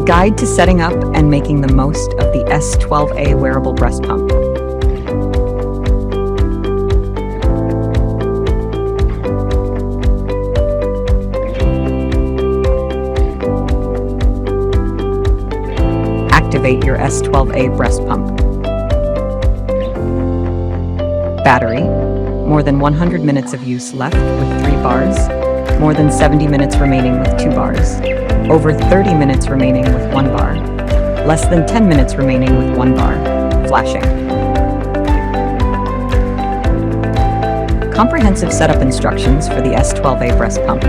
Guide to setting up and making the most of the S12A Wearable Breast Pump. Activate your S12A breast pump. Battery: more than 100 minutes of use left with 3 bars, more than 70 minutes remaining with 2 bars, over 30 minutes remaining with 1 bar, less than 10 minutes remaining with 1 bar, flashing. Comprehensive setup instructions for the S12A breast pump.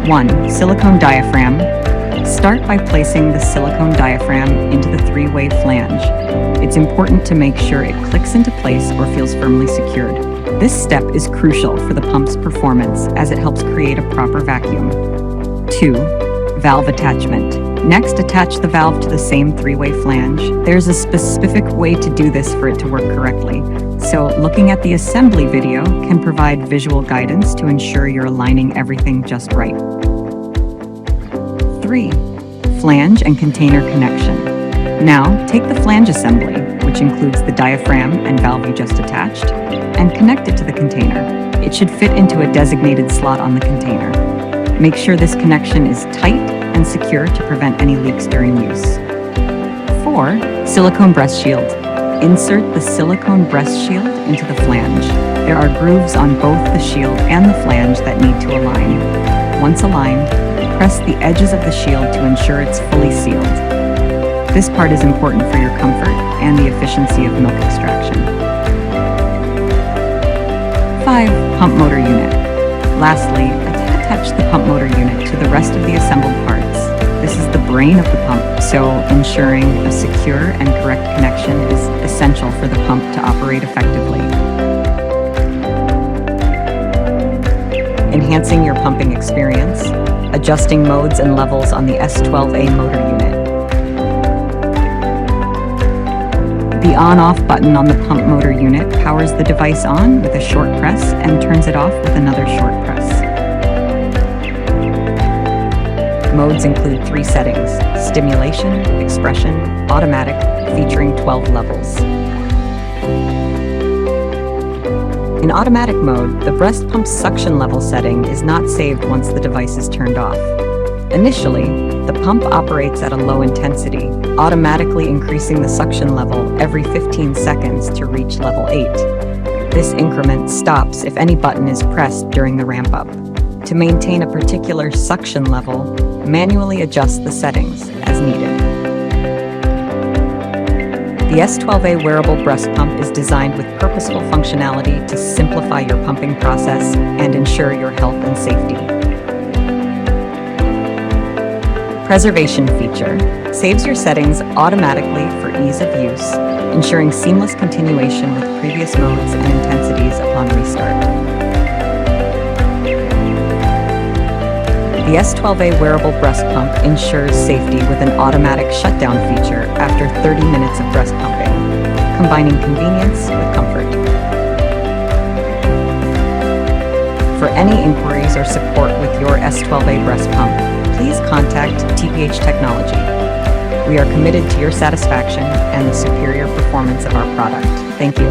1. Silicone diaphragm. Start by placing the silicone diaphragm into the 3-way flange. It's important to make sure it clicks into place or feels firmly secured. This step is crucial for the pump's performance as it helps create a proper vacuum. 2. Valve attachment. Next, attach the valve to the same 3-way flange. There's a specific way to do this for it to work correctly, so looking at the assembly video can provide visual guidance to ensure you're aligning everything just right. 3. Flange and container connection. Now, take the flange assembly, which includes the diaphragm and valve you just attached, and connect it to the container. It should fit into a designated slot on the container. Make sure this connection is tight and secure to prevent any leaks during use. 4. Silicone breast shield. Insert the silicone breast shield into the flange. There are grooves on both the shield and the flange that need to align. Once aligned, press the edges of the shield to ensure it's fully sealed. This part is important for your comfort and the efficiency of milk extraction. 5. Pump motor unit. Lastly, attach the pump motor unit to the rest of the assembled parts. This is the brain of the pump, so ensuring a secure and correct connection is essential for the pump to operate effectively. Enhancing your pumping experience, adjusting modes and levels on the S12A motor unit. The on-off button on the pump motor unit powers the device on with a short press and turns it off with another short press. Modes include 3 settings: stimulation, expression, automatic, featuring 12 levels. In automatic mode, the breast pump's suction level setting is not saved once the device is turned off. Initially, the pump operates at a low intensity, automatically increasing the suction level every 15 seconds to reach level 8. This increment stops if any button is pressed during the ramp-up. To maintain a particular suction level, manually adjust the settings as needed. The S12A Wearable Breast Pump is designed with purposeful functionality to simplify your pumping process and ensure your health and safety. Preservation feature saves your settings automatically for ease of use, ensuring seamless continuation with previous modes and intensities upon restart. The S12A Wearable Breast Pump ensures safety with an automatic shutdown feature after 30 minutes of breast pumping, combining convenience with comfort. For any inquiries or support with your S12A breast pump, please contact TPH Technology. We are committed to your satisfaction and the superior performance of our product. Thank you.